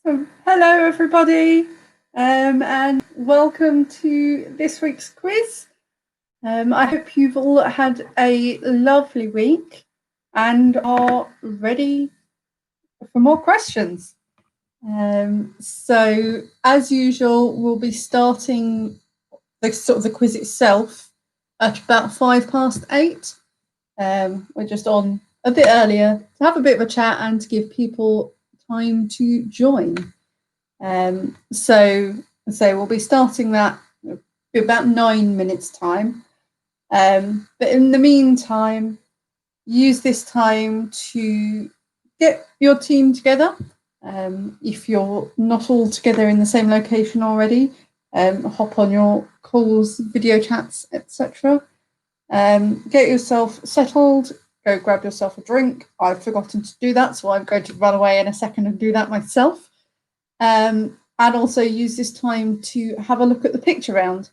Hello, everybody, and welcome to this week's quiz. I hope you've all had a lovely week and are ready for more questions. So, as usual, we'll be starting the quiz itself at about 8:05. We're just on a bit earlier to have a bit of a chat and to give people time to join. So we'll be starting that in about 9 minutes time. But in the meantime, use this time to get your team together. If you're not all together in the same location already, hop on your calls, video chats, etc. Get yourself settled, go grab yourself a drink. I've forgotten to do that, so I'm going to run away in a second and do that myself. And also use this time to have a look at the picture round.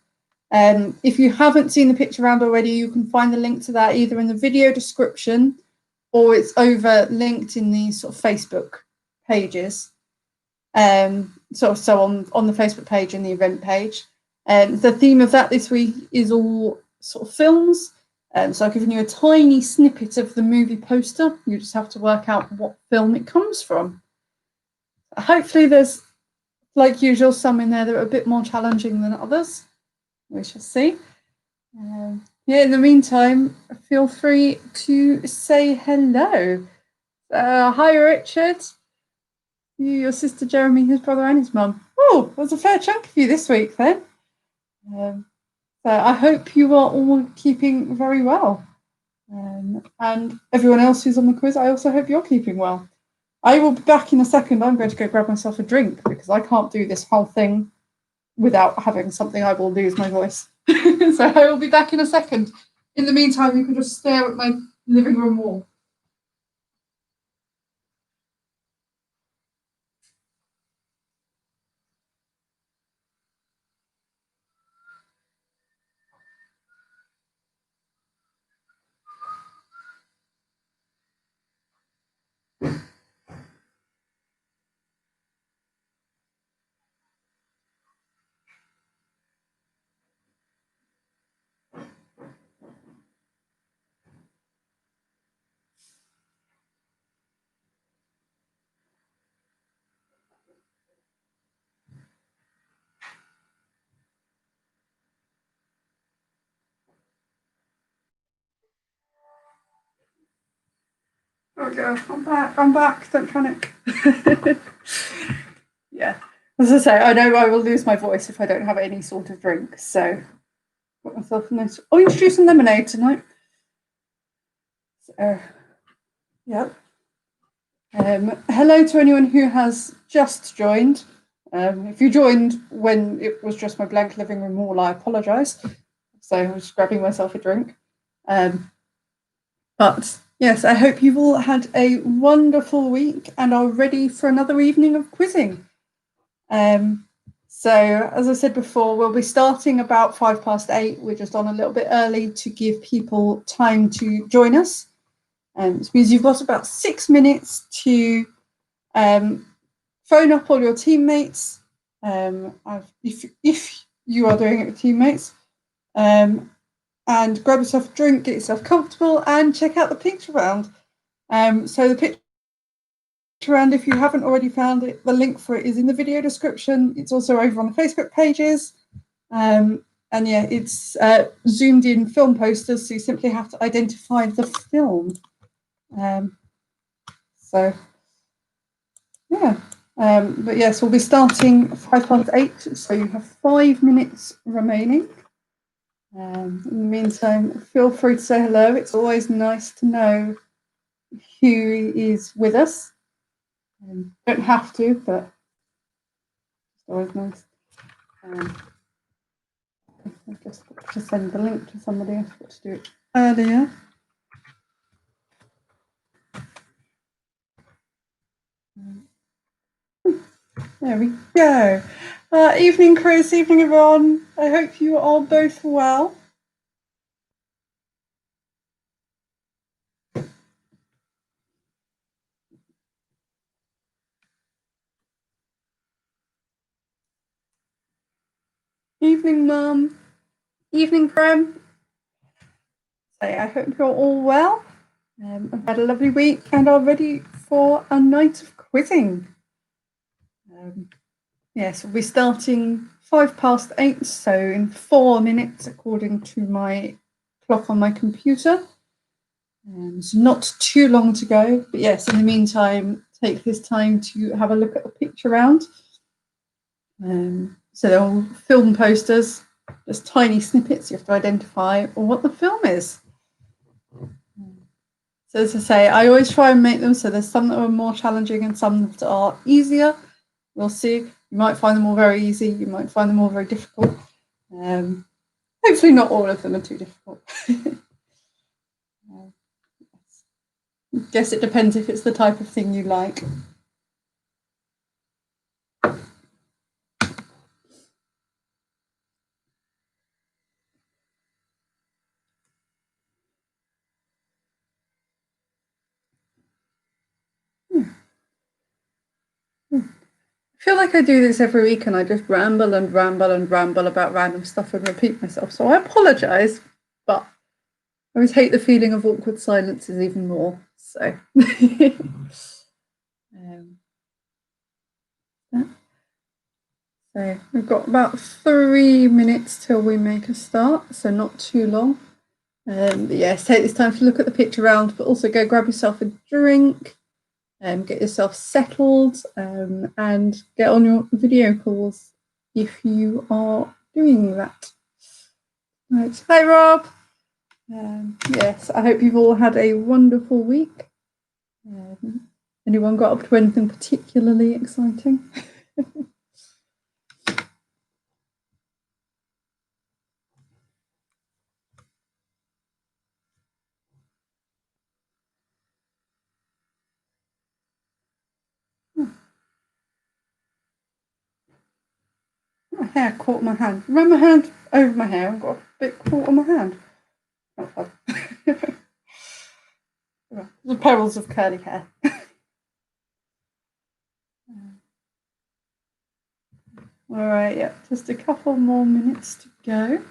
If you haven't seen the picture round already, you can find the link to that either in the video description or it's over linked in the sort of Facebook pages. So on the Facebook page and the event page. The theme of that this week is all sort of films. So I've given you a tiny snippet of the movie poster. You just have to work out what film it comes from. Hopefully there's, like usual, some in there that are a bit more challenging than others. We shall see. In the meantime, feel free to say hello. Hi, Richard. Your sister Jeremy, his brother and his mum. Oh, there's a fair chunk of you this week then. So I hope you are all keeping very well. And everyone else who's on the quiz, I also hope you're keeping well. I will be back in a second. I'm going to go grab myself a drink because I can't do this whole thing without having something. I will lose my voice. So I will be back in a second. In the meantime, you can just stare at my living room wall. Okay, I'm back, don't panic. Yeah, as I say, I know I will lose my voice if I don't have any sort of drink, so got myself a nice orange juice and lemonade tonight. So, yep. Hello to anyone who has just joined. If you joined when it was just my blank living room wall, I apologise. So I was grabbing myself a drink. But yes, I hope you've all had a wonderful week and are ready for another evening of quizzing. So as I said before, we'll be starting about 8:05. We're just on a little bit early to give people time to join us. This means you've got about 6 minutes to phone up all your teammates, if you are doing it with teammates, and grab yourself a drink, get yourself comfortable, and check out the picture round. So the picture round, if you haven't already found it, the link for it is in the video description. It's also over on the Facebook pages. And yeah, it's zoomed in film posters, so you simply have to identify the film. So yeah. But yes, we'll be starting 8:05, so you have 5 minutes remaining. In the meantime, feel free to say hello. It's always nice to know who is with us. Don't have to, but it's always nice. I've just got to send the link to somebody. I forgot to do it earlier. There we go. Evening, Chris. Evening, everyone. I hope you are both well. Evening, Mum. Evening, Prem. So I hope you're all well. I've had a lovely week and are ready for a night of quizzing. Yes, we'll be starting 8:05, so in 4 minutes, according to my clock on my computer. So not too long to go, but yes, in the meantime, take this time to have a look at the picture round. So they're all film posters, just tiny snippets. You have to identify what the film is. So as I say, I always try and make them so there's some that are more challenging and some that are easier. We'll see. You might find them all very easy. You might find them all very difficult. Hopefully not all of them are too difficult. I guess it depends if it's the type of thing you like. I feel like I do this every week and I just ramble and ramble and ramble about random stuff and repeat myself. So I apologise, but I always hate the feeling of awkward silences even more. So, so we've got about 3 minutes till we make a start, so not too long. But yes, take this time to look at the picture round, but also go grab yourself a drink. Get yourself settled and get on your video calls if you are doing that. Right. Hi, Rob. Yes, I hope you've all had a wonderful week. Anyone got up to anything particularly exciting? My hair caught my hand. Run my hand over my hair. I've got a bit caught on my hand. Not fun. The perils of curly hair. All right, yeah, just a couple more minutes to go.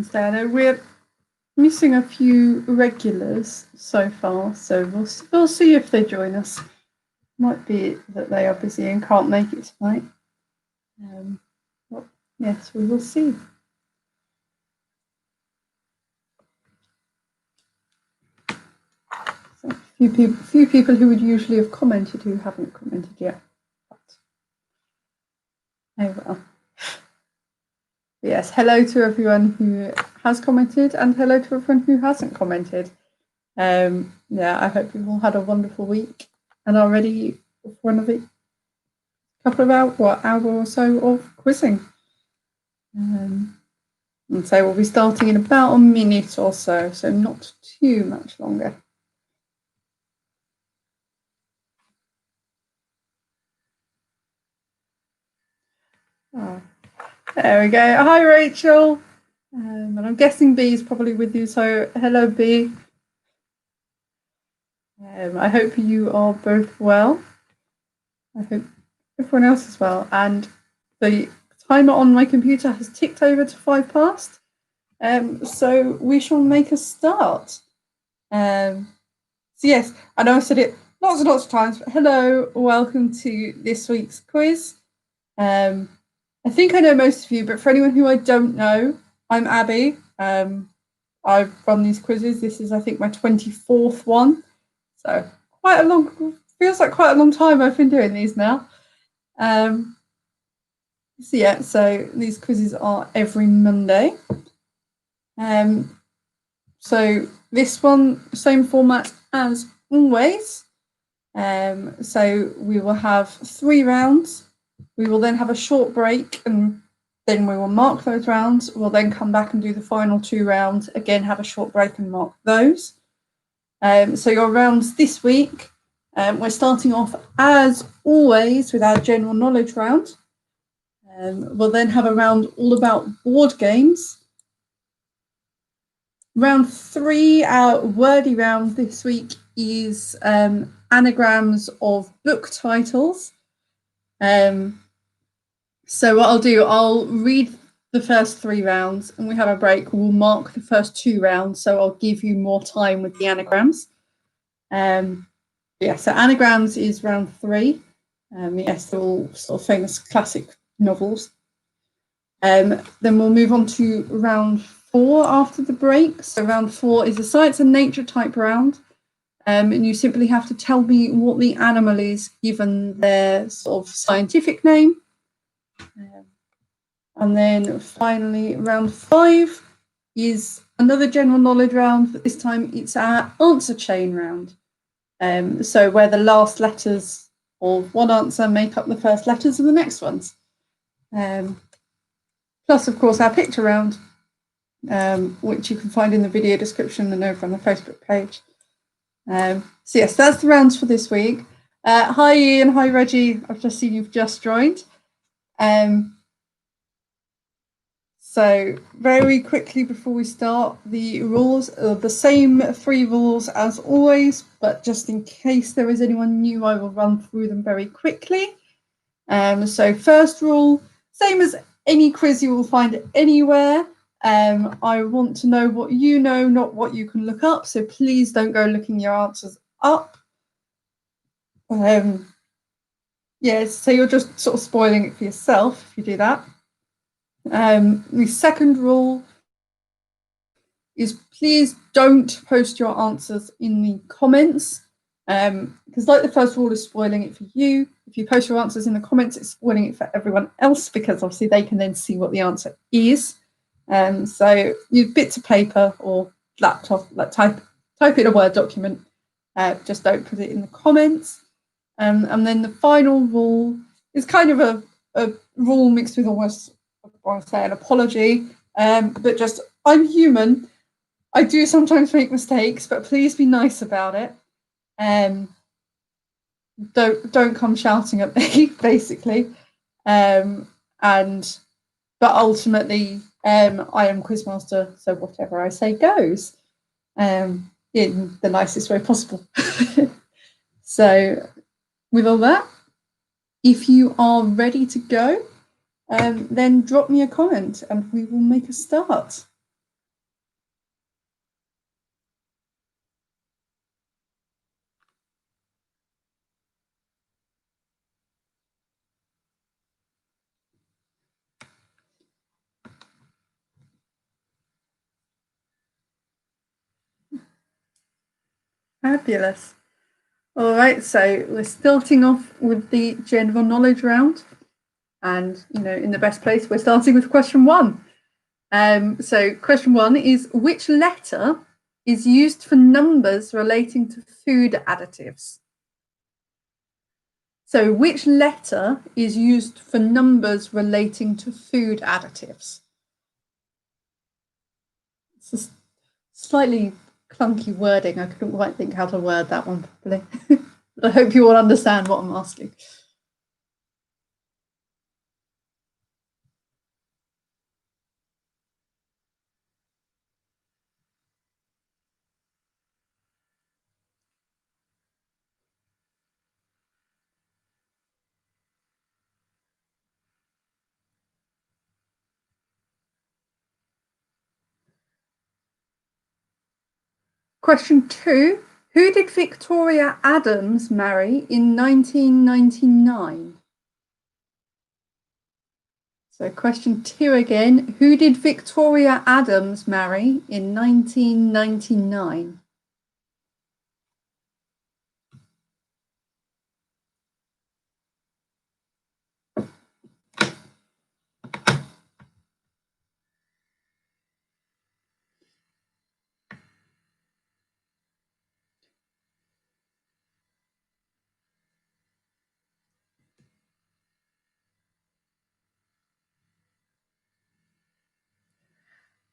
So I know we're missing a few regulars so far, so we'll see if they join us. Might be that they are busy and can't make it tonight. But yes, we will see. So few people who would usually have commented who haven't commented yet. But, oh well. Yes, hello to everyone who has commented and hello to everyone who hasn't commented. Yeah, I hope you've all had a wonderful week and are ready for another couple of hour or so of quizzing. And so we'll be starting in about a minute or so not too much longer. Oh, there we go. Hi, Rachel. And I'm guessing B is probably with you, so hello, B. I hope you are both well. I hope everyone else is well. And the timer on my computer has ticked over to 8:05. So we shall make a start. So yes, I know I've said it lots and lots of times, but hello, welcome to this week's quiz. I think I know most of you, but for anyone who I don't know, I'm Abby. I've run these quizzes. This is, I think, my 24th one. So feels like quite a long time I've been doing these now. So these quizzes are every Monday. So this one, same format as always. So we will have 3 rounds. We will then have a short break and then we will mark those rounds. We'll then come back and do the final 2 rounds. Again, have a short break and mark those. So your rounds this week, we're starting off as always with our general knowledge round. We'll then have a round all about board games. Round 3, our wordy round this week is anagrams of book titles. So what I'll do, I'll read the first 3 rounds and we have a break. We'll mark the first 2 rounds, so I'll give you more time with the anagrams. Yeah, so anagrams is round 3. Yes, they're all sort of famous classic novels. Then we'll move on to round 4 after the break. So round 4 is a science and nature type round. And you simply have to tell me what the animal is given their sort of scientific name. And then finally, round 5 is another general knowledge round, but this time it's our answer chain round. So where the last letters of one answer make up the first letters of the next ones. Plus, of course, our picture round, which you can find in the video description and over on the Facebook page. So yes, that's the rounds for this week. Hi Ian, hi Reggie, I've just seen you've just joined. So very quickly before we start, the rules are the same 3 rules as always, but just in case there is anyone new, I will run through them very quickly. So first rule, same as any quiz you will find anywhere. I want to know what you know, not what you can look up. So please don't go looking your answers up. Yeah, so you're just sort of spoiling it for yourself if you do that. The second rule is please don't post your answers in the comments, because like the first rule is spoiling it for you. If you post your answers in the comments, it's spoiling it for everyone else, because obviously they can then see what the answer is. So use bits of paper or laptop, like type in a Word document. Just don't put it in the comments. And then the final rule is kind of a rule mixed with almost, I want to say, an apology, but just I'm human. I do sometimes make mistakes, but please be nice about it. Don't come shouting at me, basically. But ultimately, I am Quizmaster, so whatever I say goes, in the nicest way possible. So, with all that, if you are ready to go, then drop me a comment and we will make a start. Fabulous. All right, so we're starting off with the general knowledge round. And, you know, in the best place, we're starting with question 1. So question 1 is, which letter is used for numbers relating to food additives? So which letter is used for numbers relating to food additives? It's a slightly clunky wording. I couldn't quite think how to word that one properly. I hope you all understand what I'm asking. Question 2. Who did Victoria Adams marry in 1999? So question 2 again. Who did Victoria Adams marry in 1999?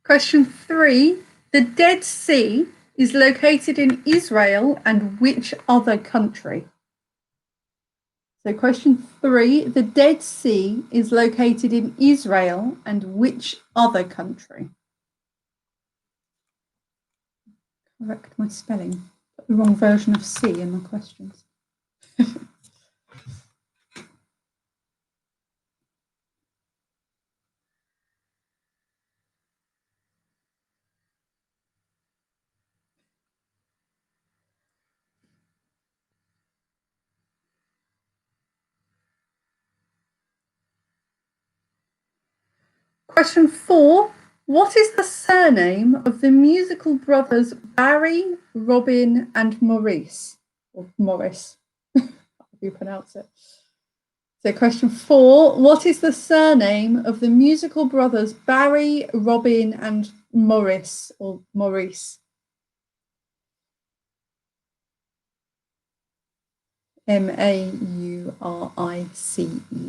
Question 3. The Dead Sea is located in Israel and which other country? So question 3. The Dead Sea is located in Israel and which other country? Correct my spelling. Got the wrong version of C in my questions. Question 4. What is the surname of the musical brothers Barry, Robin, and Maurice? Or Morris, how do you pronounce it? So question 4. What is the surname of the musical brothers Barry, Robin, and Maurice, or Maurice? Maurice.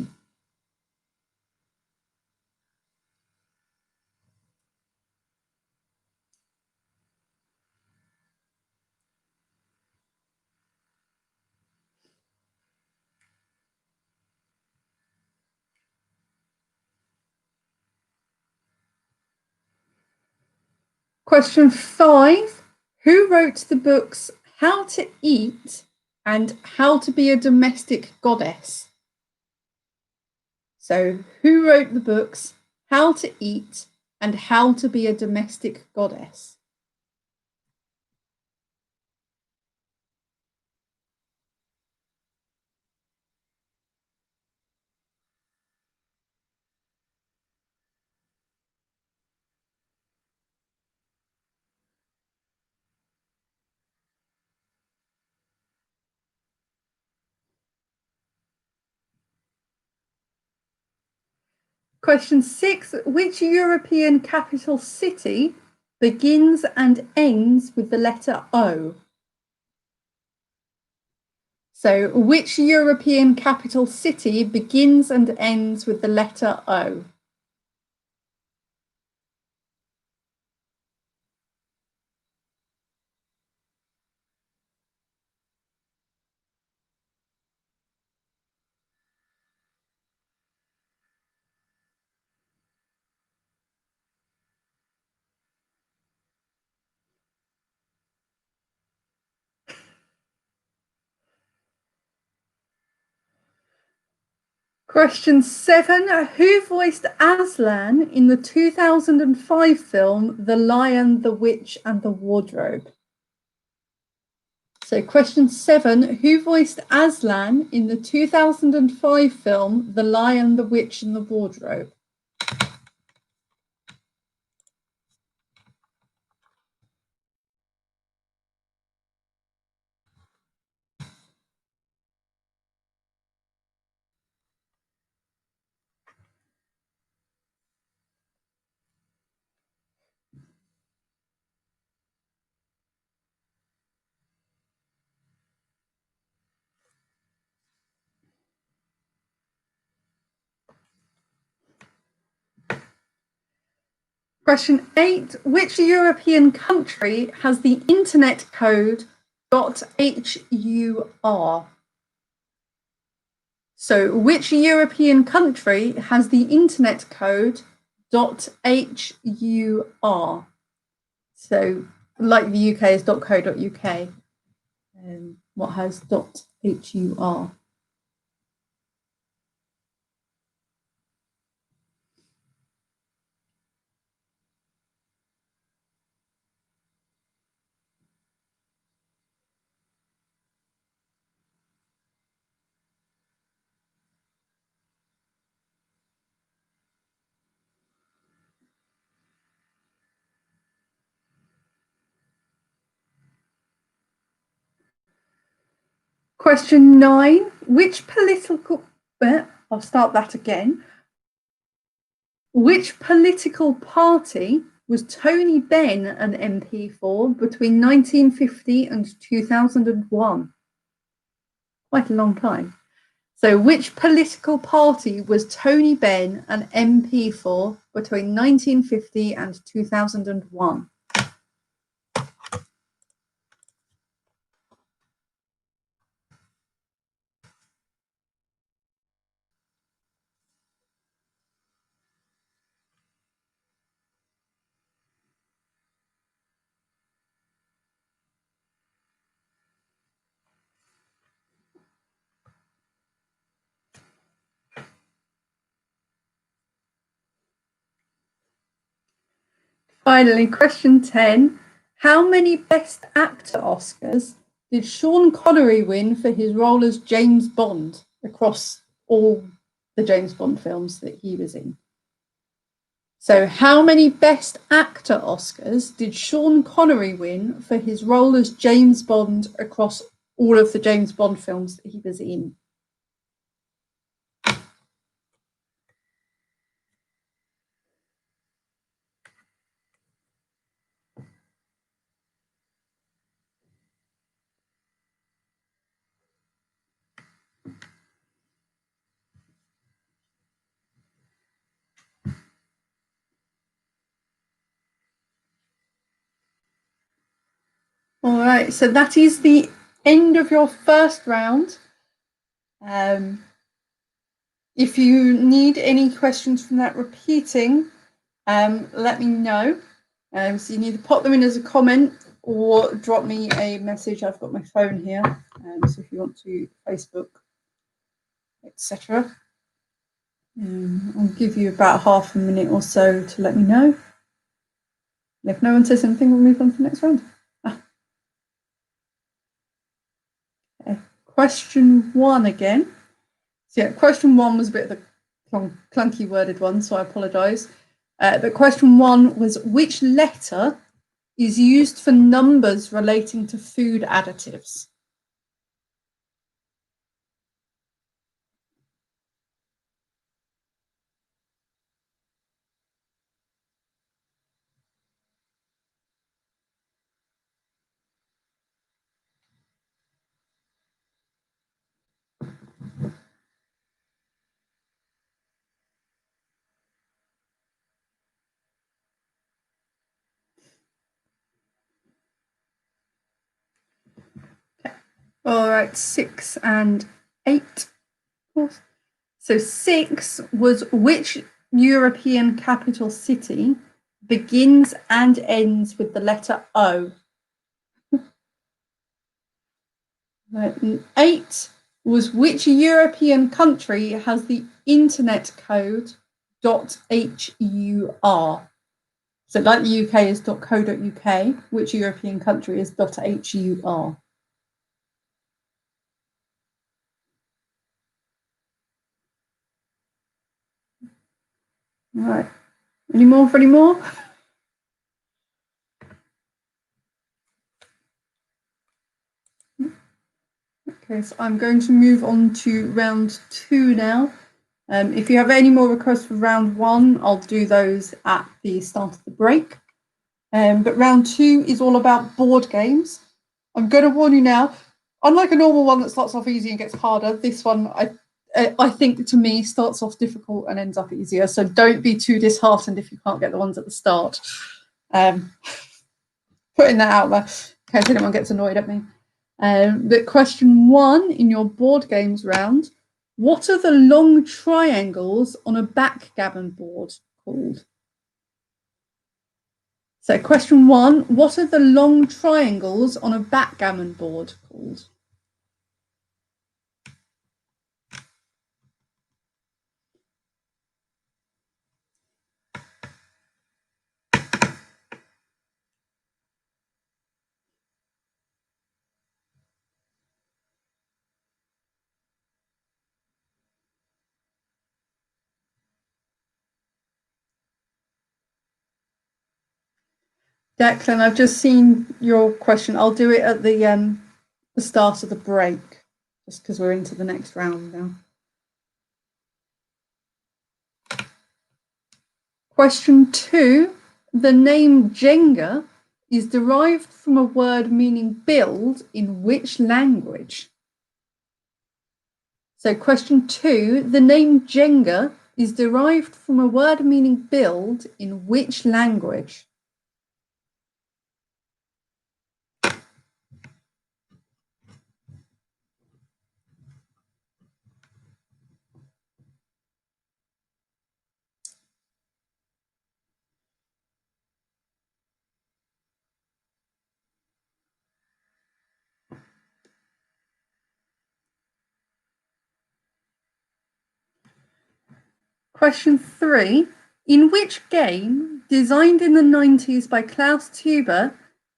Question 5. Who wrote the books How to Eat and How to Be a Domestic Goddess? So, who wrote the books How to Eat and How to Be a Domestic Goddess? Question 6. Which European capital city begins and ends with the letter O? So, which European capital city begins and ends with the letter O? Question 7. Who voiced Aslan in the 2005 film The Lion, the Witch, and the Wardrobe? So, question 7. Who voiced Aslan in the 2005 film The Lion, the Witch, and the Wardrobe? Question 8. Which European country has the internet code .HUR? So, which European country has the internet code .HUR? So, like the UK is .co.uk, what has .HUR? Question 9. Which political, I'll start that again. Which political party was Tony Benn an MP for between 1950 and 2001? Quite a long time. So, which political party was Tony Benn an MP for between 1950 and 2001? Finally, question 10. How many Best Actor Oscars did Sean Connery win for his role as James Bond across all the James Bond films that he was in? So, how many Best Actor Oscars did Sean Connery win for his role as James Bond across all of the James Bond films that he was in? All right, so that is the end of your first round. If you need any questions from that repeating, let me know. So you need to pop them in as a comment or drop me a message. I've got my phone here, so if you want to Facebook, etc. I'll give you about half a minute or so to let me know. And if no one says anything, we'll move on to the next round. Okay. Question 1 again. So yeah, question 1 was a bit of the clunky worded one, so I apologise. But question 1 was, which letter is used for numbers relating to food additives? All right, 6 and 8. So 6 was, which European capital city begins and ends with the letter O? Right, and 8 was, which European country has the internet code .HUR? So like the UK is .co.uk, which European country is .HUR? Right. Any more for any more? Okay, so I'm going to move on to round 2 now. If you have any more requests for round 1, I'll do those at the start of the break. But round 2 is all about board games. I'm going to warn you now, unlike a normal one that starts off easy and gets harder, this one I think to me starts off difficult and ends up easier. So don't be too disheartened if you can't get the ones at the start. Putting that out there in case anyone gets annoyed at me. But question 1 in your board games round, what are the long triangles on a backgammon board called? So question 1, what are the long triangles on a backgammon board called? Declan, I've just seen your question. I'll do it at the start of the break, just because we're into the next round now. Question 2, the name Jenga is derived from a word meaning build in which language? So question 2, the name Jenga is derived from a word meaning build in which language? Question 3, in which game designed in the 90s by Klaus Teuber,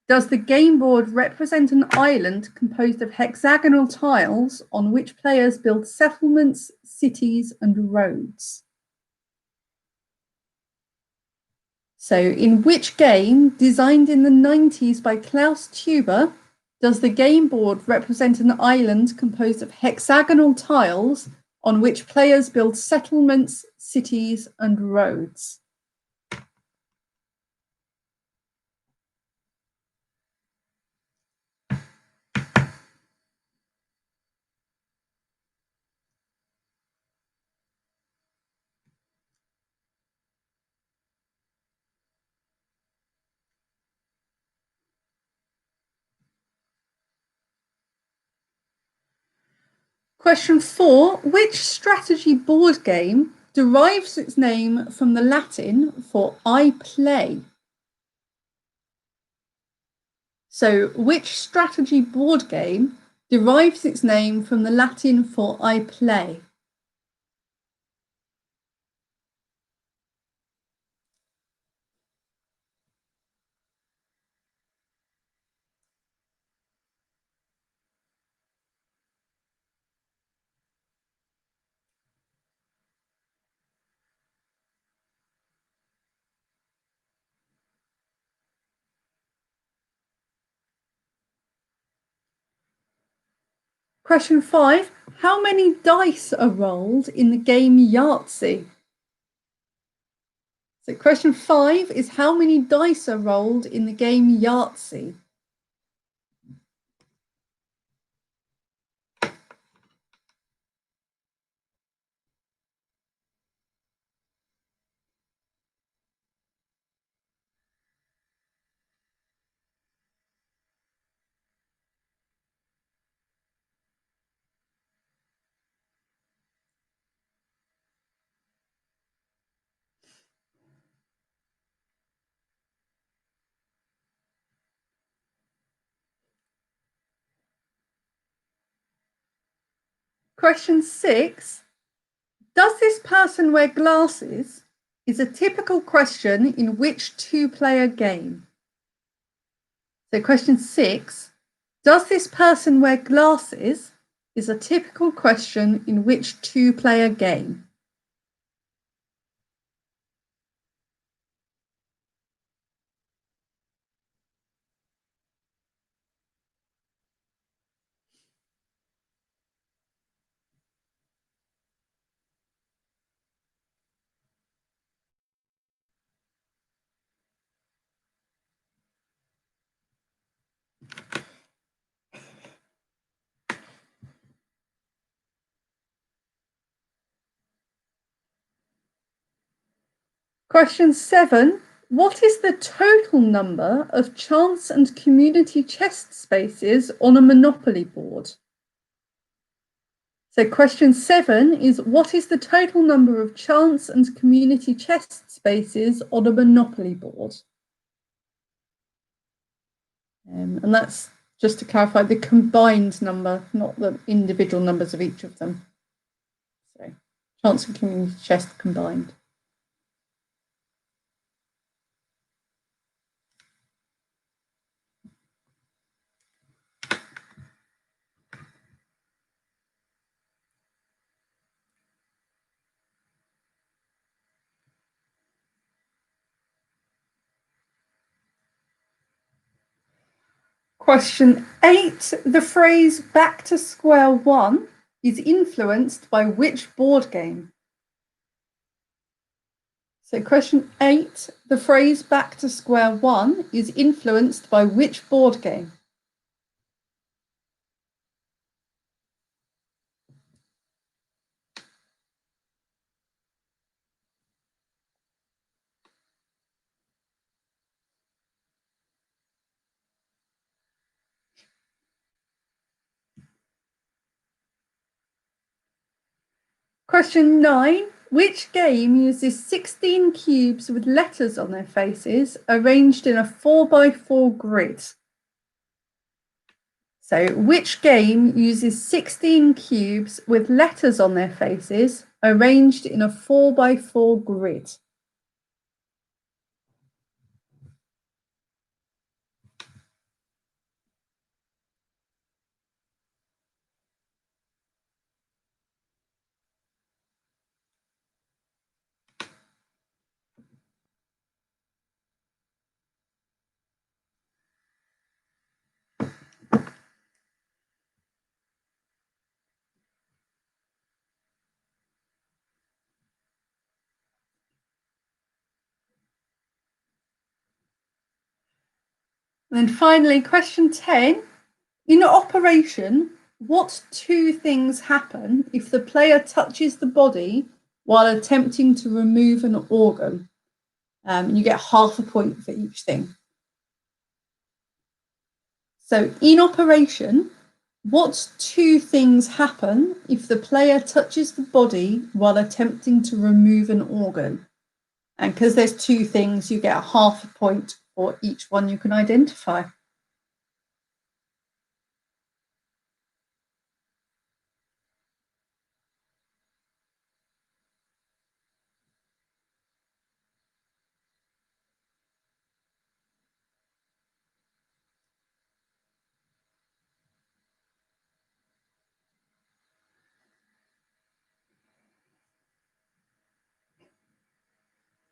does the game board represent an island composed of hexagonal tiles on which players build settlements, cities, and roads? So, in which game, designed in the 90s by Klaus Teuber, does the game board represent an island composed of hexagonal tiles on which players build settlements, cities, and roads? Question 4. Which strategy board game derives its name from the Latin for I play? So, which strategy board game derives its name from the Latin for I play? Question 5. How many dice are rolled in the game Yahtzee? So question 5 is how many dice are rolled in the game Yahtzee? Question 6. Does this person wear glasses? Is a typical question in which two-player game? So question 6. Does this person wear glasses? Is a typical question in which two-player game? Question 7. What is the total number of chance and community chest spaces on a Monopoly board? So question 7 is what is the total number of chance and community chest spaces on a Monopoly board? And that's, just to clarify, the combined number, not the individual numbers of each of them. So chance and community chest combined. Question 8. The phrase back to square one is influenced by which board game? So question 8. The phrase back to square one is influenced by which board game? Question 9. Which game uses 16 cubes with letters on their faces arranged in a 4x4 grid? So, which game uses 16 cubes with letters on their faces arranged in a 4x4 grid? And then finally, question 10. In operation, what two things happen if the player touches the body while attempting to remove an organ? And you get half a point for each thing. So in operation, what two things happen if the player touches the body while attempting to remove an organ? And because there's two things, you get a half a point for each one you can identify.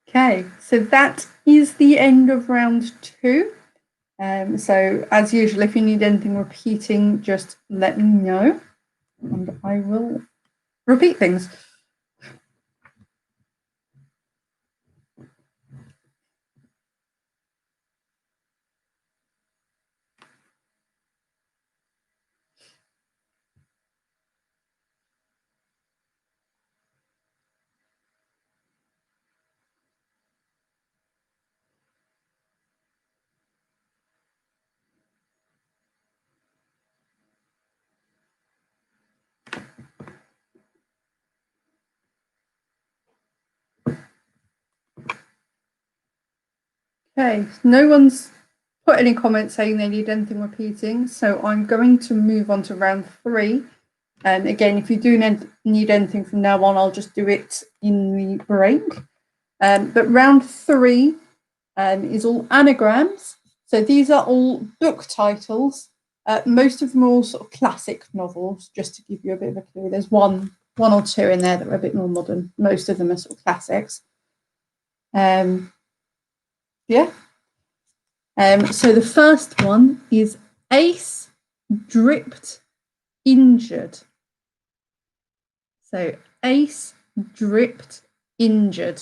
Okay, so that is the end of round 2. So as usual, if you need anything repeating, just let me know and I will repeat things. Okay, no one's put any comments saying they need anything repeating, so I'm going to move on to round 3. And again, if you do need anything from now on, I'll just do it in the break. But round 3 is all anagrams. So these are all book titles. Most of them are all sort of classic novels, just to give you a bit of a clue. There's one or two in there that are a bit more modern. Most of them are sort of classics. Yeah. So the first one is Ace Dripped Injured. So Ace Dripped Injured.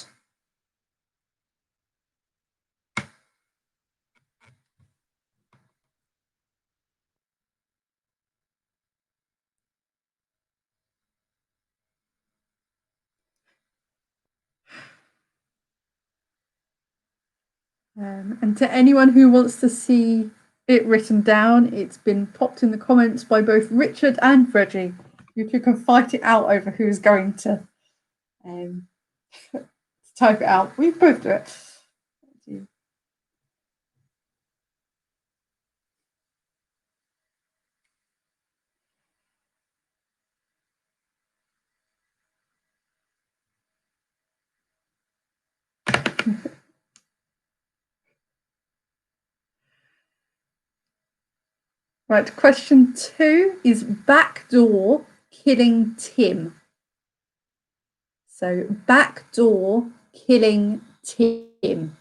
And to anyone who wants to see it written down, it's been popped in the comments by both Richard and Reggie. You can fight it out over who's going to type it out. We both do it. Right, question 2 is Backdoor Killing Tim. So Backdoor Killing Tim.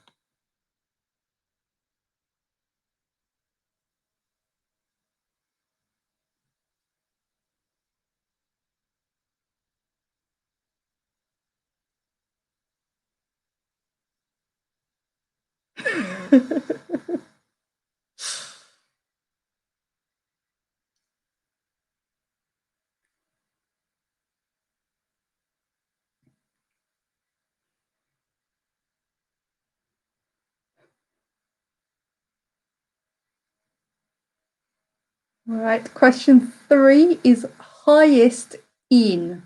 All right, question 3 is highest in,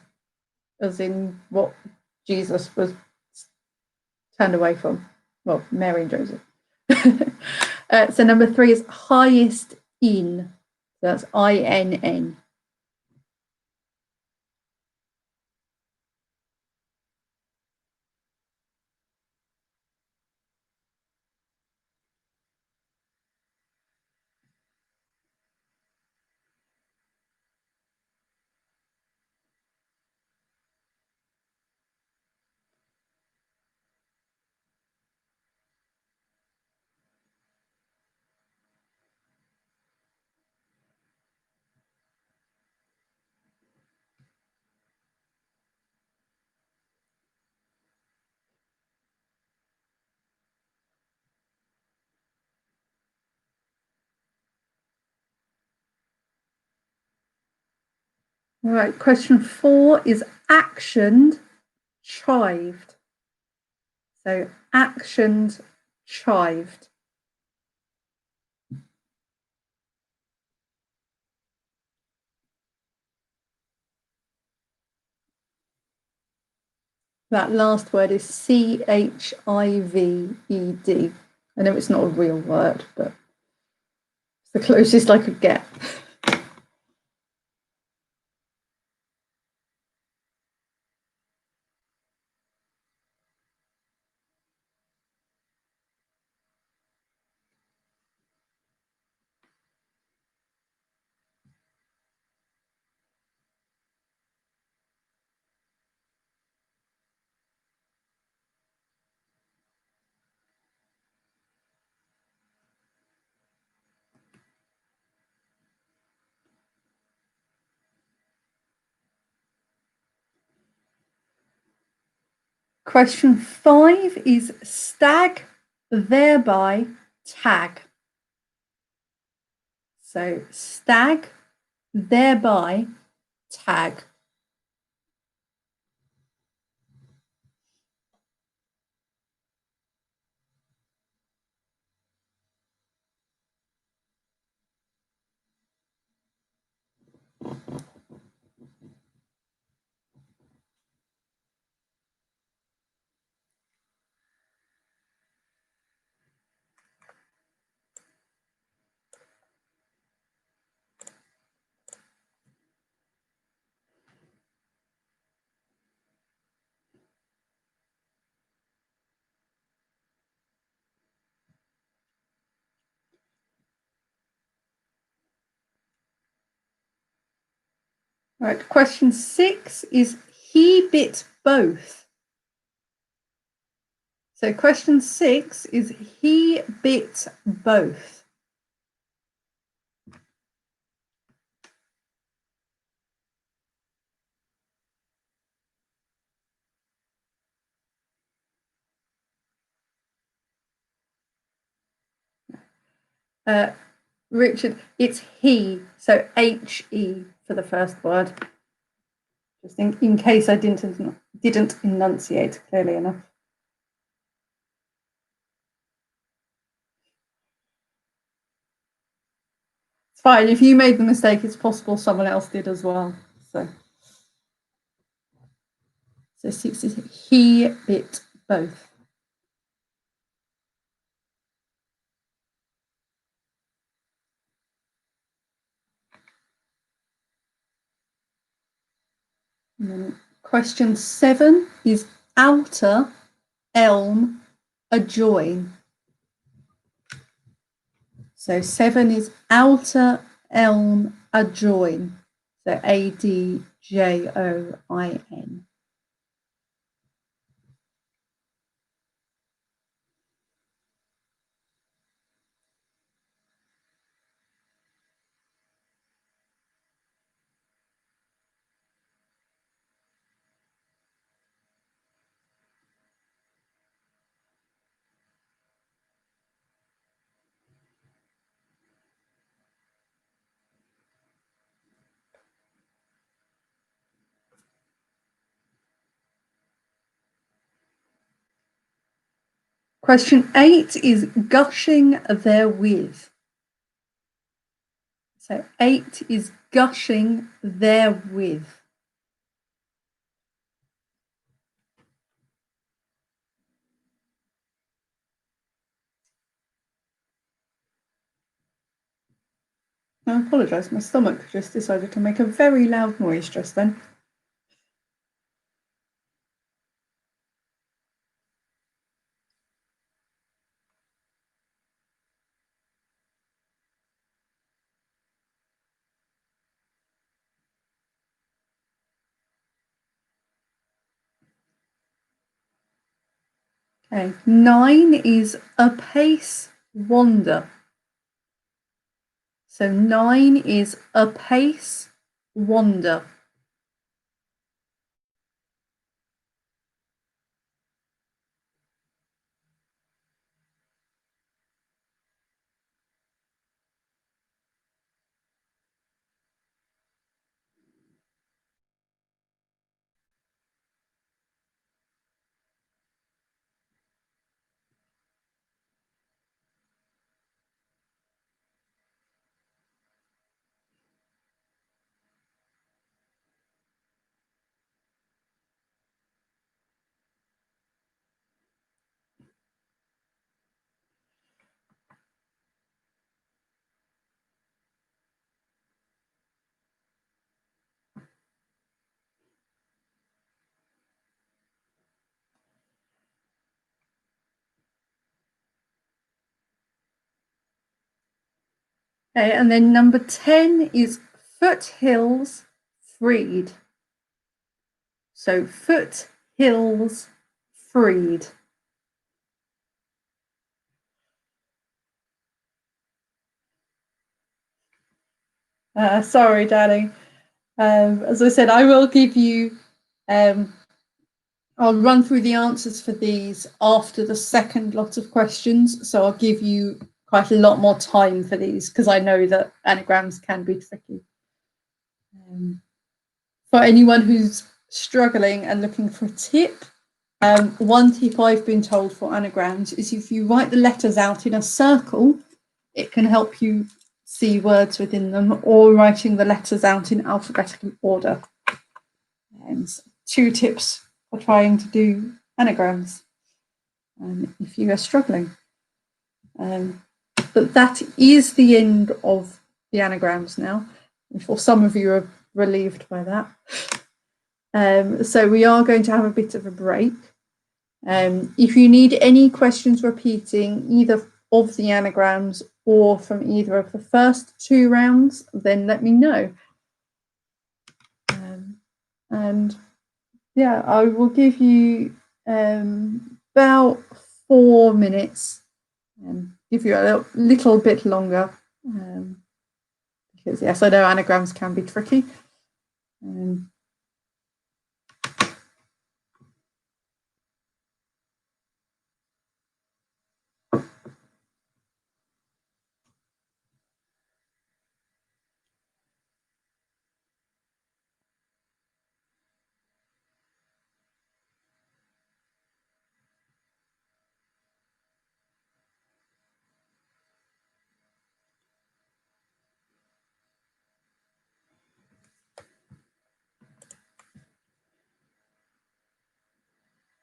as in what Jesus was turned away from. Well, Mary and Joseph. So number 3 is highest in. That's INN. All right, question 4 is actioned, chived. So actioned, chived. That last word is chived. I know it's not a real word, but it's the closest I could get. Question 5 is stag, thereby tag. So stag, thereby tag. Right, question 6 is he bit both. So question 6 is he bit both. Richard, it's he, so H-E for the first word. Just in case I didn't enunciate clearly enough. It's fine. If you made the mistake, it's possible someone else did as well. So 6 is he bit both. And then question 7 is outer, elm, adjoin. So 7 is outer, elm, adjoin. So ADJOIN. Question 8 is gushing therewith. So 8 is gushing therewith. I apologise, my stomach just decided to make a very loud noise just then. Okay, 9 is apace wander. So 9 is apace wander. Okay, and then number 10 is foothills freed. So foothills freed. Sorry, Danny. As I said, I will give you, I'll run through the answers for these after the second lot of questions. So I'll give you quite a lot more time for these because I know that anagrams can be tricky. For anyone who's struggling and looking for a tip, one tip I've been told for anagrams is if you write the letters out in a circle, it can help you see words within them, or writing the letters out in alphabetical order. And 2 tips for trying to do anagrams if you are struggling. But that is the end of the anagrams now. For some of you are relieved by that. So we are going to have a bit of a break. If you need any questions repeating either of the anagrams or from either of the first 2 rounds, then let me know. And yeah, I will give you about 4 minutes and give you a little bit longer because yes, I know anagrams can be tricky.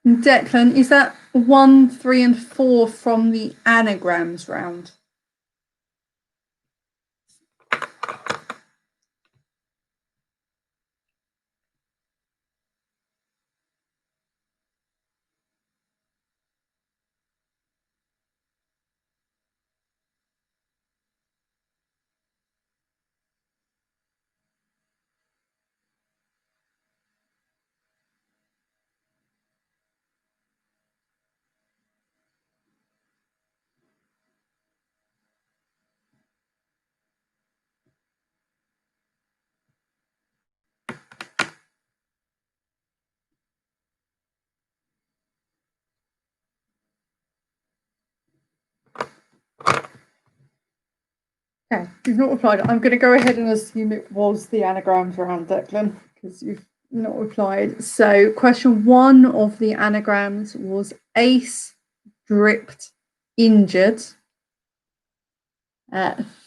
Declan, is that 1, 3, and 4 from the anagrams round? Okay, you've not replied. I'm going to go ahead and assume it was the anagrams round, Declan, because you've not replied. So question 1 of the anagrams was ace, dripped, injured.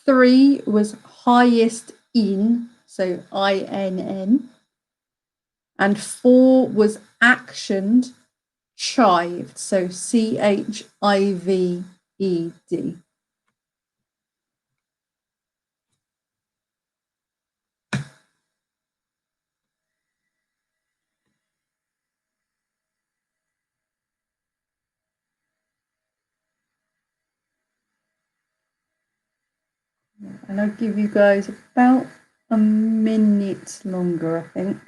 3 was highest in, so INN. And 4 was actioned, chived, so CHIVED. And I'll give you guys about a minute longer, I think.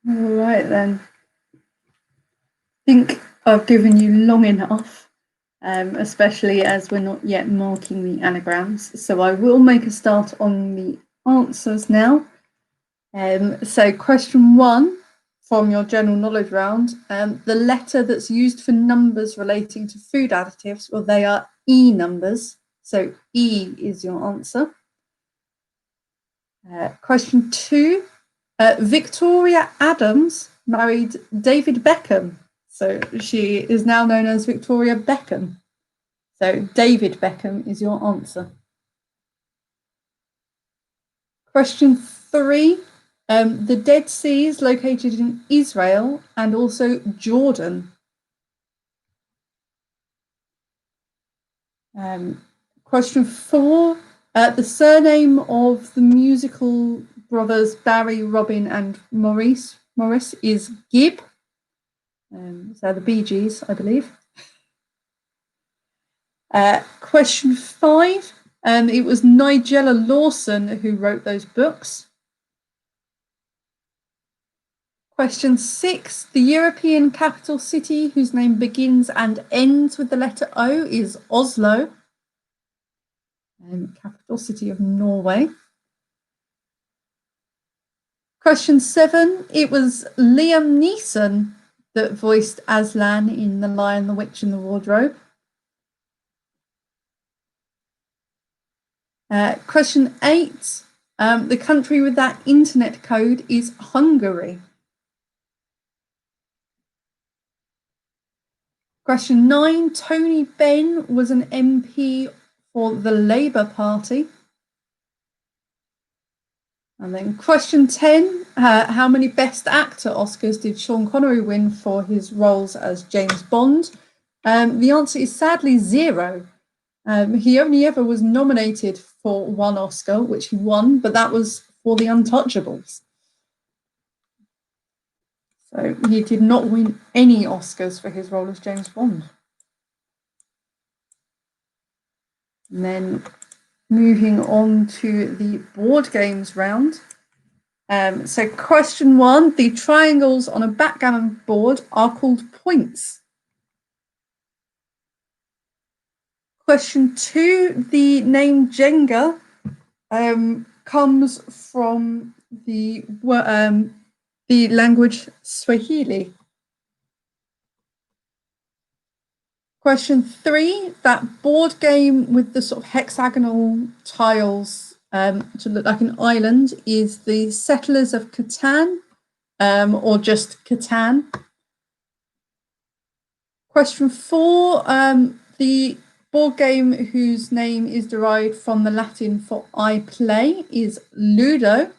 All right then. I think I've given you long enough, especially as we're not yet marking the anagrams. So I will make a start on the answers now. So question 1 from your general knowledge round, the letter that's used for numbers relating to food additives, well, they are E numbers. So E is your answer. Question 2, Victoria Adams married David Beckham. So she is now known as Victoria Beckham. So David Beckham is your answer. Question 3. The Dead Sea is located in Israel and also Jordan. Question 4. The surname of the musical brothers Barry, Robin, and Morris is Gibb. So the Bee Gees, I believe. Question 5. It was Nigella Lawson who wrote those books. Question 6. The European capital city whose name begins and ends with the letter O is Oslo. Capital city of Norway. Question 7. It was Liam Neeson that voiced Aslan in The Lion, the Witch and the Wardrobe. Question 8. The country with that internet code is Hungary. Question 9. Tony Benn was an MP for the Labour Party. And then question 10. How many Best Actor Oscars did Sean Connery win for his roles as James Bond? The answer is sadly 0. He only ever was nominated for 1 Oscar, which he won, but that was for The Untouchables. So he did not win any Oscars for his role as James Bond. And then moving on to the board games round. So question 1, the triangles on a backgammon board are called points. Question 2, the name Jenga comes from the language Swahili. Question 3, that board game with the sort of hexagonal tiles to look like an island is the Settlers of Catan, or just Catan. Question 4, the board game whose name is derived from the Latin for I play is Ludo.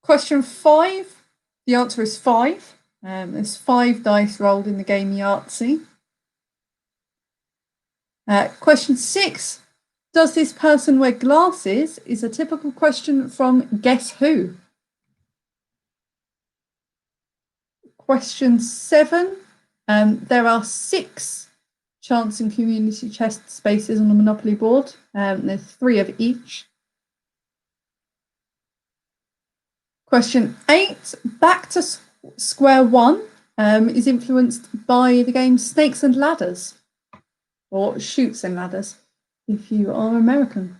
Question 5, the answer is 5. There's 5 dice rolled in the game Yahtzee. Question 6, does this person wear glasses? Is a typical question from Guess Who. Question 7, there are 6 chance and community chest spaces on the Monopoly board. There's 3 of each. Question 8, back to square one is influenced by the game Snakes and Ladders, or Chutes and Ladders, if you are American.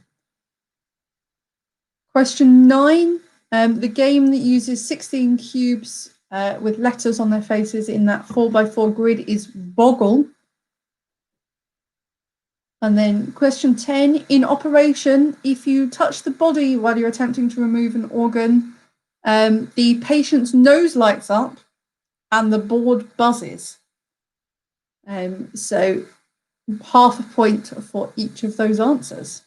Question 9, the game that uses 16 cubes with letters on their faces in that 4x4 grid is Boggle. And then question 10, in Operation, if you touch the body while you're attempting to remove an organ, the patient's nose lights up and the board buzzes. So half a point for each of those answers.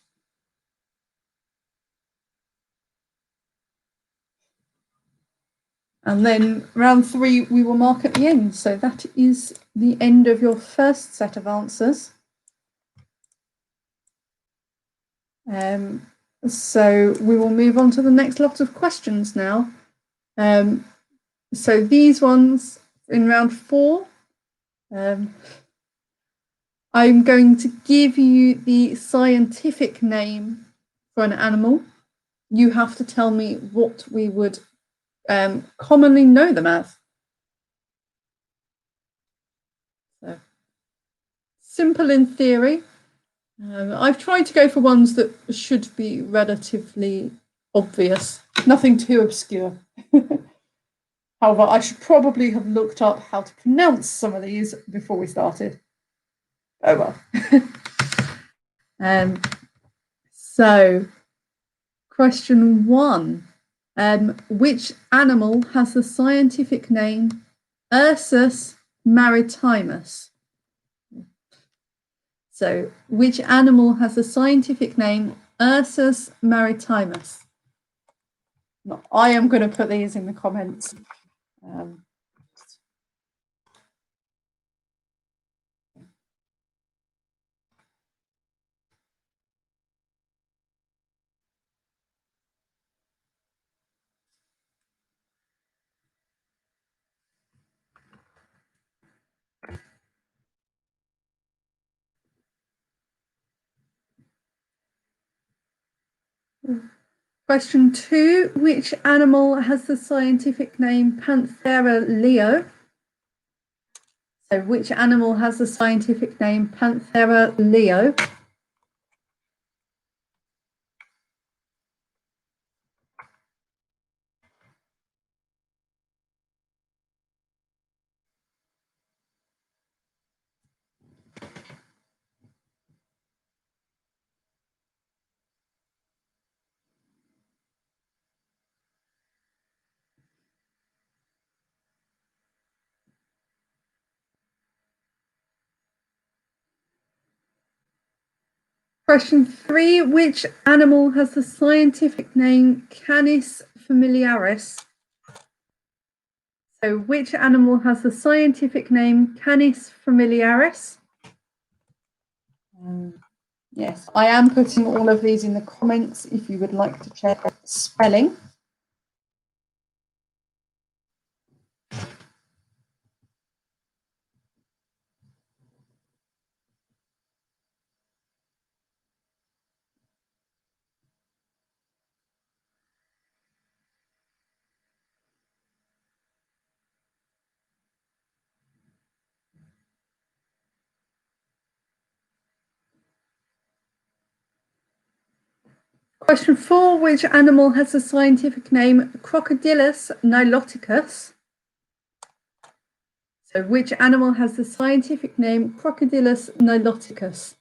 And then round 3 we will mark at the end. So that is the end of your first set of answers. So we will move on to the next lot of questions now. So these ones in round 4, I'm going to give you the scientific name for an animal. You have to tell me what we would commonly know them as. So, simple in theory. I've tried to go for ones that should be relatively obvious, nothing too obscure. However, I should probably have looked up how to pronounce some of these before we started. Oh well. So, question 1. Which animal has the scientific name Ursus maritimus? So, which animal has the scientific name Ursus maritimus? I am going to put these in the comments. Question 2. Which animal has the scientific name Panthera leo? So, which animal has the scientific name Panthera leo? Question 3. Which animal has the scientific name Canis familiaris? So, which animal has the scientific name Canis familiaris? Yes, I am putting all of these in the comments if you would like to check spelling. Question 4. Which animal has the scientific name Crocodilus niloticus? So, which animal has the scientific name Crocodilus niloticus?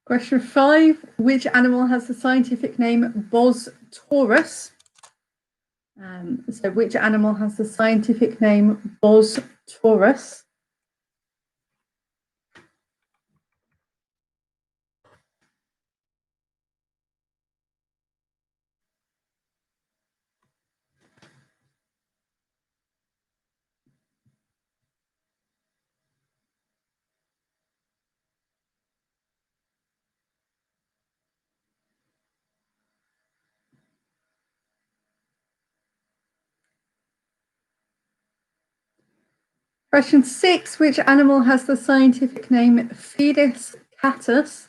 Question 5. Which animal has the scientific name Bos taurus? So, which animal has the scientific name Bos taurus? Question 6. Which animal has the scientific name Felis catus?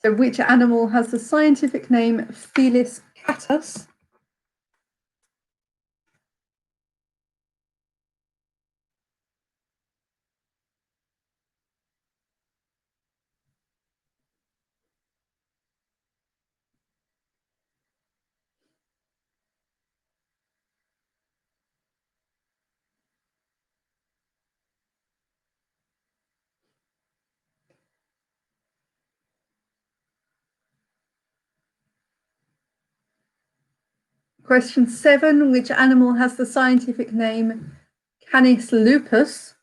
So, which animal has the scientific name Felis catus? Question 7. Which animal has the scientific name Canis lupus?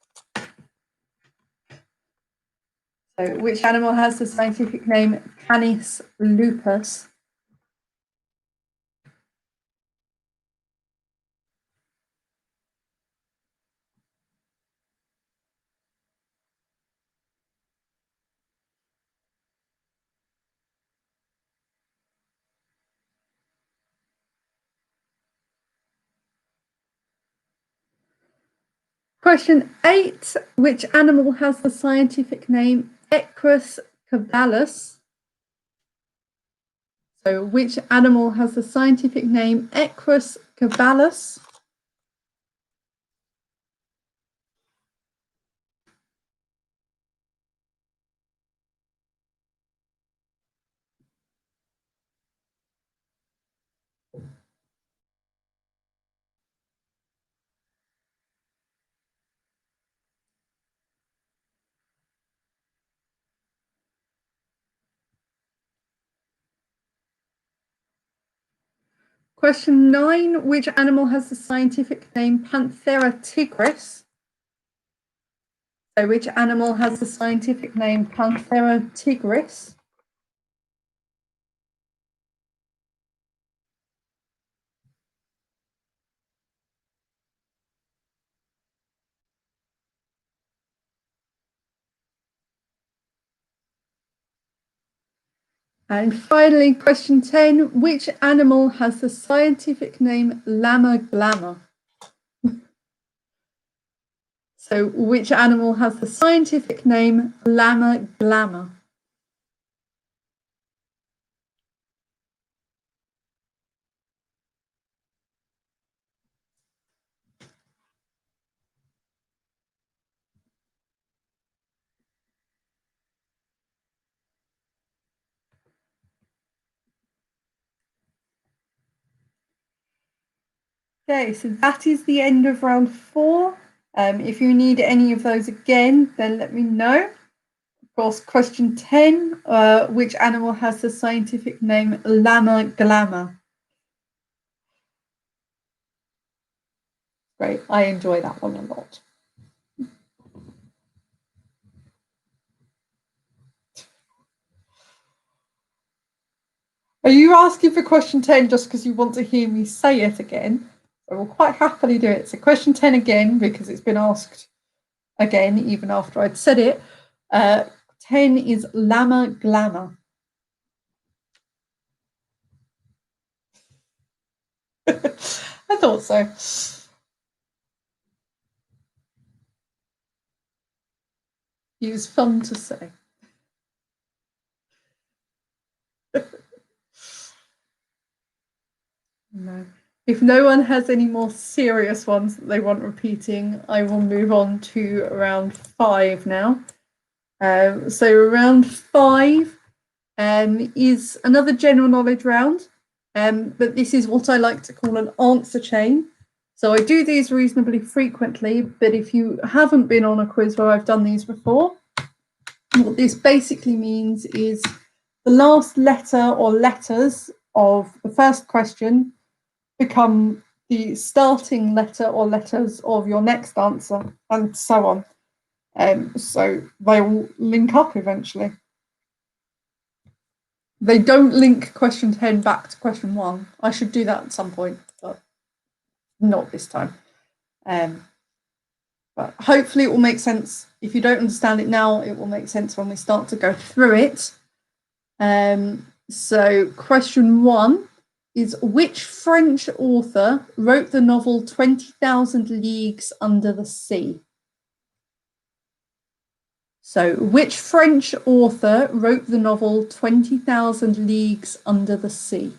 So, which animal has the scientific name Canis lupus? Question 8. Which animal has the scientific name Equus caballus? So, which animal has the scientific name Equus Cabalus. Question 9, which animal has the scientific name Panthera tigris? So which animal has the scientific name Panthera tigris? And finally, question 10, which animal has the scientific name Llama glamma? So which animal has the scientific name Llama glamma? Okay, so that is the end of round 4. If you need any of those again, then let me know. Of course, question 10, which animal has the scientific name Llama glamma? Great, I enjoy that one a lot. Are you asking for question 10 just because you want to hear me say it again? I will quite happily do it. So question 10 again, because it's been asked again, even after I'd said it. 10 is Llama glamma. I thought so. It was fun to say. No. If no one has any more serious ones that they want repeating, I will move on to round 5 now. So round 5 is another general knowledge round, but this is what I like to call an answer chain. So I do these reasonably frequently, but if you haven't been on a quiz where I've done these before, what this basically means is the last letter or letters of the first question become the starting letter or letters of your next answer, and so on. So they will link up eventually. They don't link question 10 back to question 1. I should do that at some point, but not this time. But hopefully it will make sense. If you don't understand it now, it will make sense when we start to go through it. So question 1 is, which French author wrote the novel 20,000 Leagues Under the Sea? So which French author wrote the novel 20,000 Leagues Under the Sea?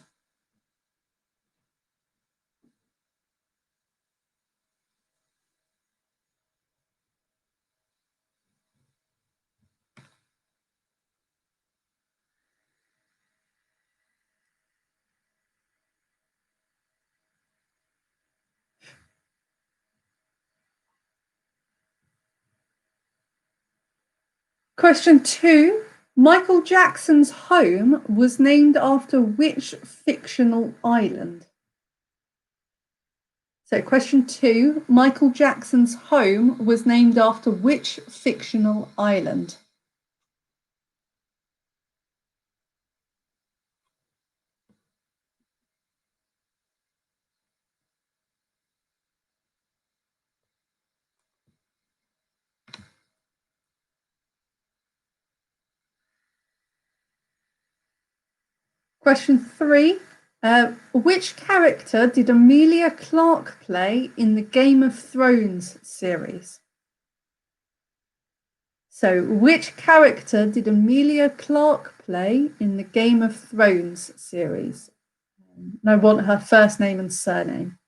Question 2. Michael Jackson's home was named after which fictional island? So question 2. Michael Jackson's home was named after which fictional island? Question 3. Which character did Emilia Clarke play in the Game of Thrones series? So, which character did Emilia Clarke play in the Game of Thrones series? And I want her first name and surname.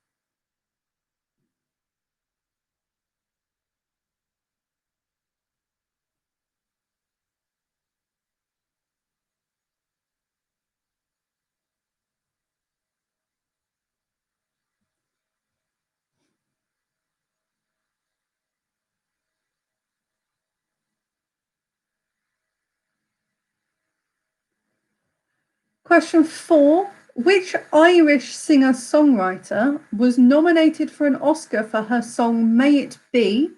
Question 4. Which Irish singer-songwriter was nominated for an Oscar for her song May It Be,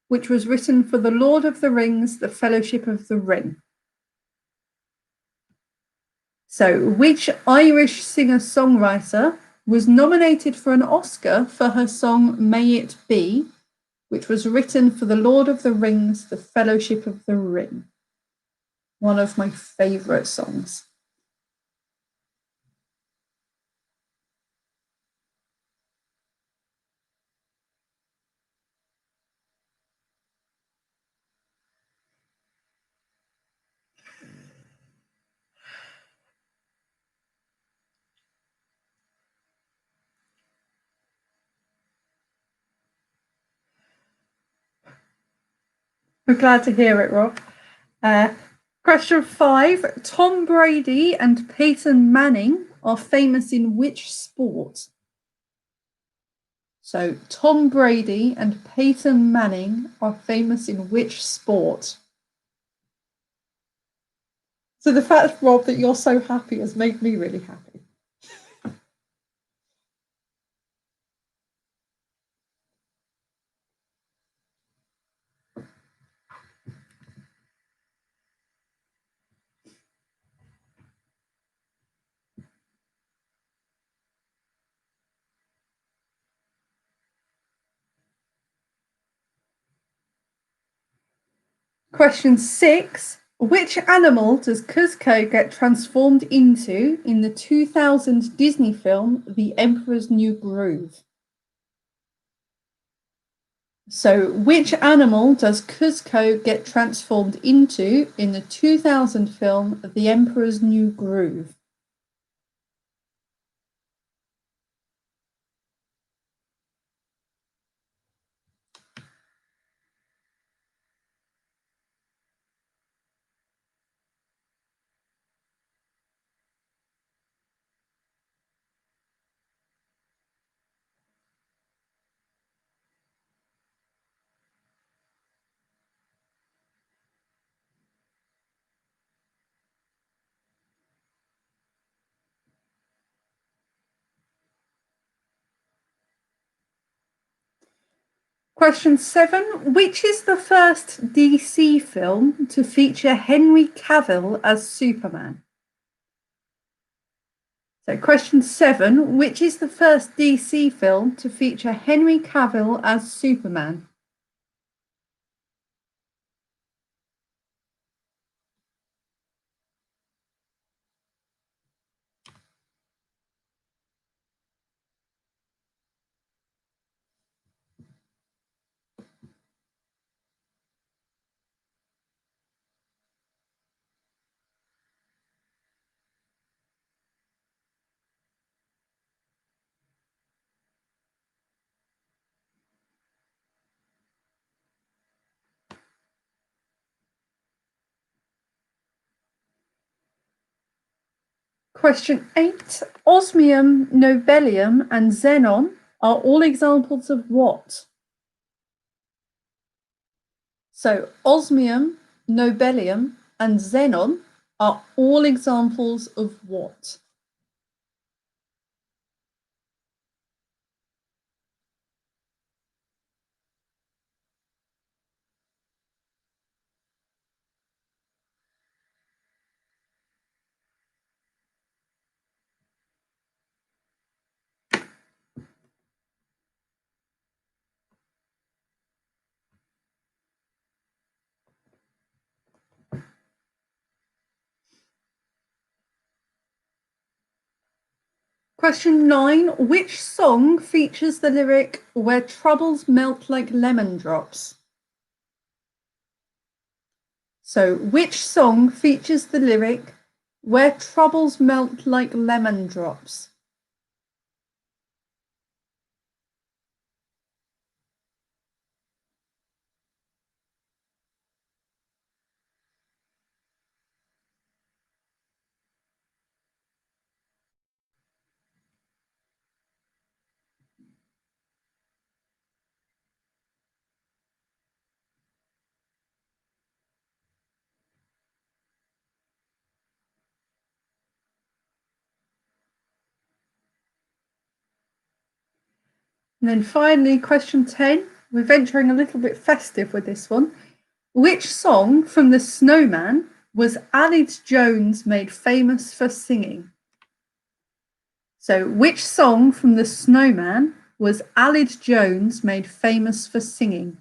which was written for The Lord of the Rings, The Fellowship of the Ring? So, which Irish singer-songwriter was nominated for an Oscar for her song May It Be, which was written for The Lord of the Rings, The Fellowship of the Ring? One of my favourite songs. We're glad to hear it, Rob. Question 5. Tom Brady and Peyton Manning are famous in which sport? So, Tom Brady and Peyton Manning are famous in which sport? So, the fact, Rob, that you're so happy has made me really happy. Question 6. Which animal does Kuzco get transformed into in the 2000 Disney film The Emperor's New Groove? So, which animal does Kuzco get transformed into in the 2000 film The Emperor's New Groove? Question 7. Which is the first DC film to feature Henry Cavill as Superman? So, question 7. Which is the first DC film to feature Henry Cavill as Superman? Question 8. Osmium, nobelium, and xenon are all examples of what? So, osmium, nobelium, and xenon are all examples of what? Question 9. Which song features the lyric, "Where troubles melt like lemon drops"? So, which song features the lyric, "Where troubles melt like lemon drops"? And then finally, question 10. We're venturing a little bit festive with this one. Which song from The Snowman was Aled Jones made famous for singing? So, which song from The Snowman was Aled Jones made famous for singing?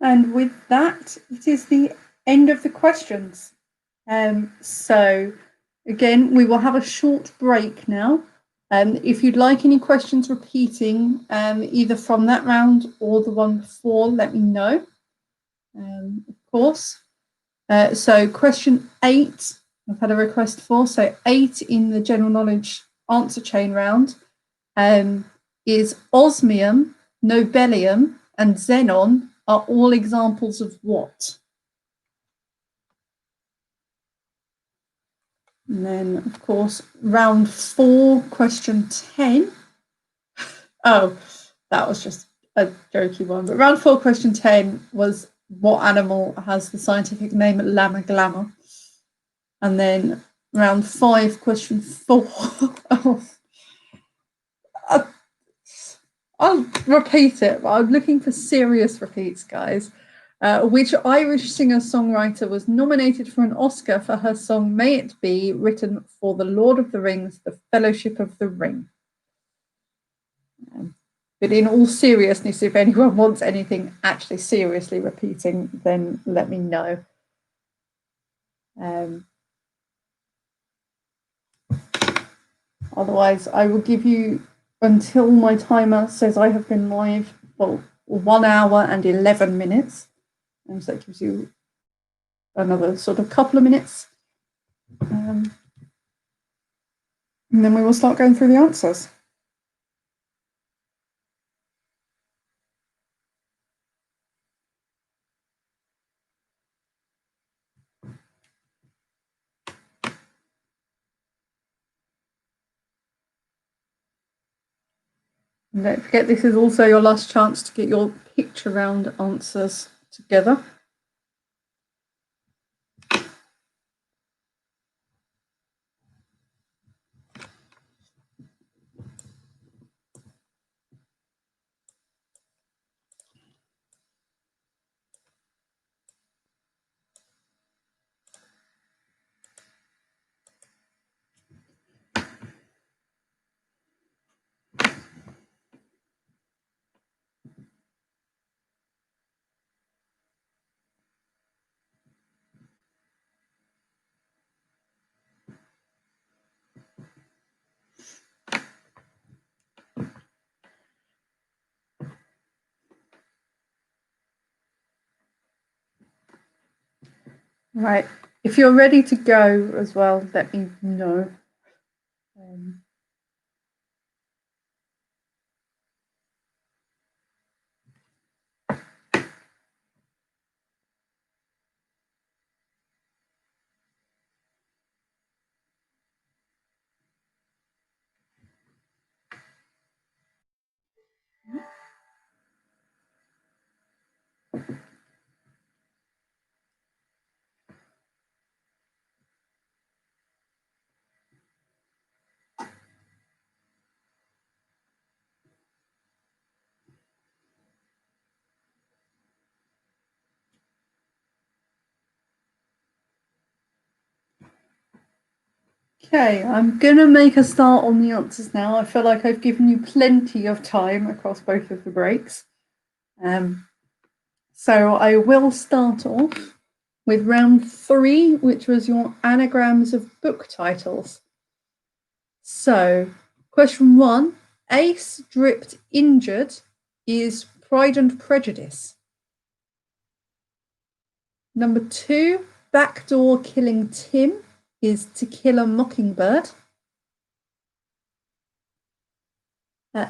And with that, it is the end of the questions. So again, we will have a short break now. If you'd like any questions repeating, either from that round or the one before, let me know, of course. So question 8, I've had a request for. So 8 in the general knowledge answer chain round is osmium, nobelium, and xenon are all examples of what? And then, of course, round 4, question 10. Oh, that was just a jokey one. But round 4, question 10 was what animal has the scientific name Llama Glamma? And then round 5, question 4. I'll repeat it, but I'm looking for serious repeats, guys. Which Irish singer-songwriter was nominated for an Oscar for her song May It Be, written for The Lord of the Rings, The Fellowship of the Ring? But in all seriousness, if anyone wants anything actually seriously repeating, then let me know. Otherwise, I will give you until my timer says I have been live for 1 hour and 11 minutes. And so that gives you another sort of couple of minutes. And then we will start going through the answers. And don't forget, this is also your last chance to get your picture round answers together. Right. If you're ready to go as well, let me know. Okay, I'm going to make a start on the answers now. I feel like I've given you plenty of time across both of the breaks. So I will start off with round 3, which was your anagrams of book titles. So, question 1, Ace Dripped Injured is Pride and Prejudice. Number 2, backdoor killing Tim is To Kill a Mockingbird.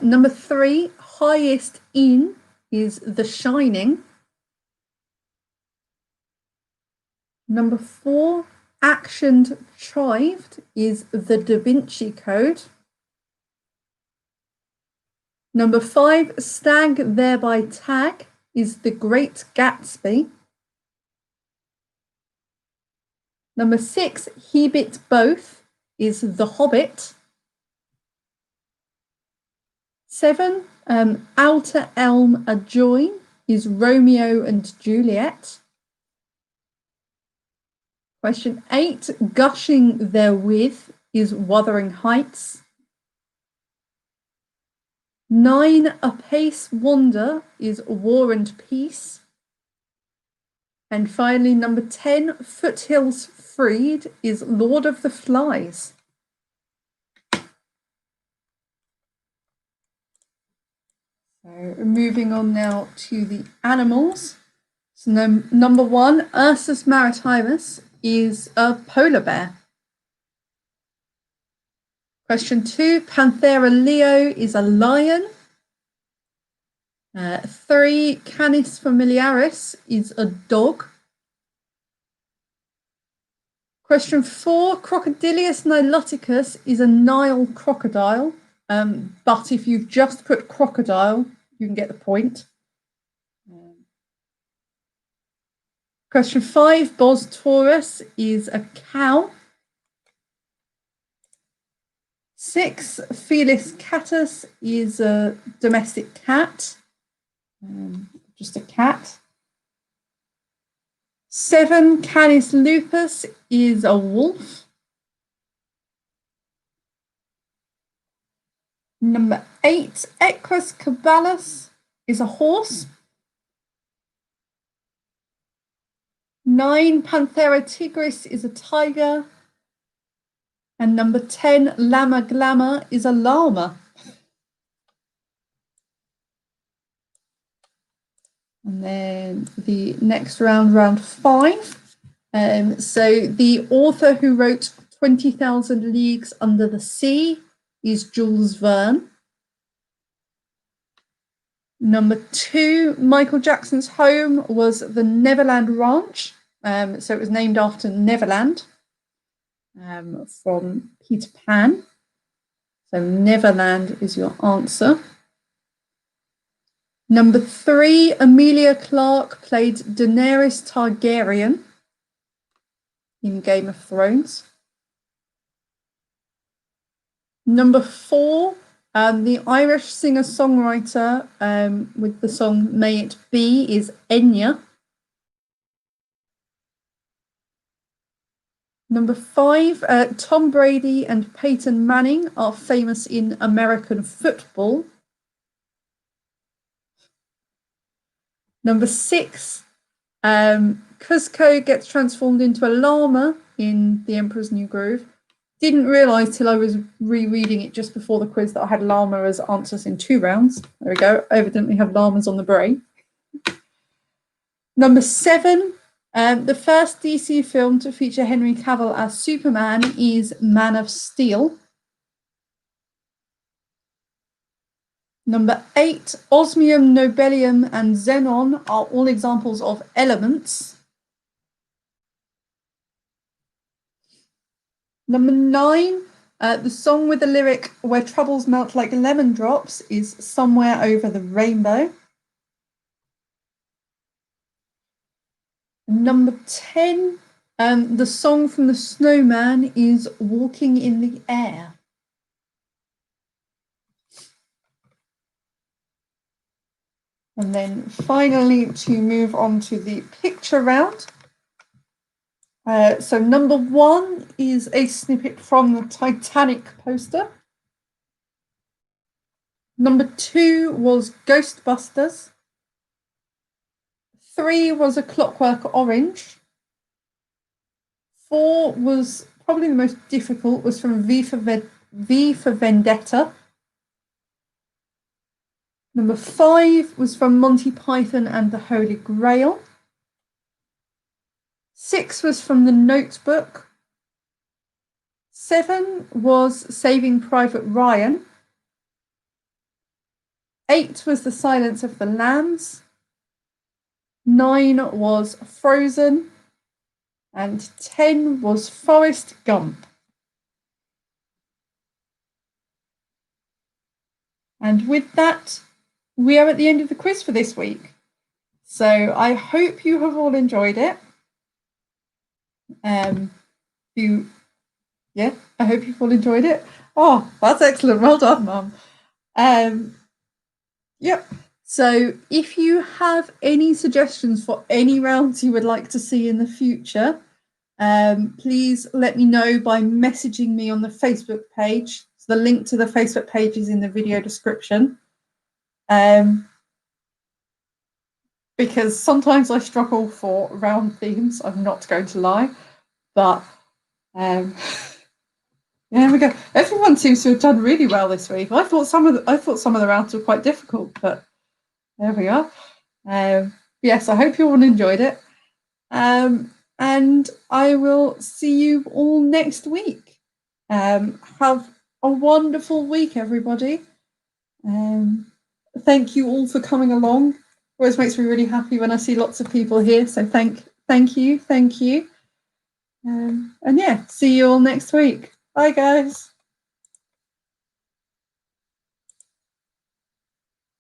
Number 3, highest in is The Shining. Number 4, actioned chived is The Da Vinci Code. Number 5, stag thereby tag is The Great Gatsby. Number 6, he bit both is The Hobbit. 7, outer elm adjoin is Romeo and Juliet. Question 8, gushing therewith is Wuthering Heights. 9, apace wander is War and Peace. And finally, number 10, foothills freed is Lord of the Flies. So moving on now to the animals. So number 1, Ursus maritimus is a polar bear. Question 2, Panthera leo is a lion. 3, Canis familiaris is a dog. Question 4, Crocodilius niloticus is a Nile crocodile. But if you just put crocodile, you can get the point. Question 5, Bos taurus is a cow. 6, Felis catus is a domestic cat. Just a cat. 7, Canis lupus is a wolf. Number 8, Equus caballus is a horse. 9, Panthera tigris is a tiger. And number 10, Lama glamour is a llama. And then the next round, round 5. So the author who wrote 20,000 Leagues Under the Sea is Jules Verne. Number 2, Michael Jackson's home was the Neverland Ranch. So it was named after Neverland from Peter Pan. So Neverland is your answer. Number 3, Emilia Clarke played Daenerys Targaryen in Game of Thrones. Number 4, the Irish singer-songwriter with the song May It Be is Enya. Number 5, Tom Brady and Peyton Manning are famous in American football. Number 6, Kuzco gets transformed into a llama in The Emperor's New Groove. Didn't realise till I was rereading it just before the quiz that I had llama as answers in 2 rounds. There we go. Evidently have llamas on the brain. Number 7, the first DC film to feature Henry Cavill as Superman is Man of Steel. Number 8, osmium, nobelium, and xenon are all examples of elements. Number 9, the song with the lyric "Where troubles melt like lemon drops" is Somewhere Over the Rainbow. Number 10, the song from The Snowman is Walking in the Air. And then finally, to move on to the picture round. So number 1 is a snippet from the Titanic poster. Number 2 was Ghostbusters. 3 was A Clockwork Orange. 4 was probably the most difficult, was from V for Vendetta. Number 5 was from Monty Python and the Holy Grail. 6 was from The Notebook. 7 was Saving Private Ryan. 8 was The Silence of the Lambs. 9 was Frozen. And 10 was Forrest Gump. And with that, we are at the end of the quiz for this week. So I hope you have all enjoyed it. I hope you've all enjoyed it. Oh, that's excellent. Well done, Mum. Yep. So if you have any suggestions for any rounds you would like to see in the future, please let me know by messaging me on the Facebook page. So the link to the Facebook page is in the video description. Because sometimes I struggle for round themes, I'm not going to lie. But there we go. Everyone seems to have done really well this week. I thought some of the rounds were quite difficult, but there we are. Yes, I hope you all enjoyed it. And I will see you all next week. Have a wonderful week, everybody. Thank you all for coming along. Always makes me really happy when I see lots of people here. So thank you. And yeah, see you all next week. Bye, guys.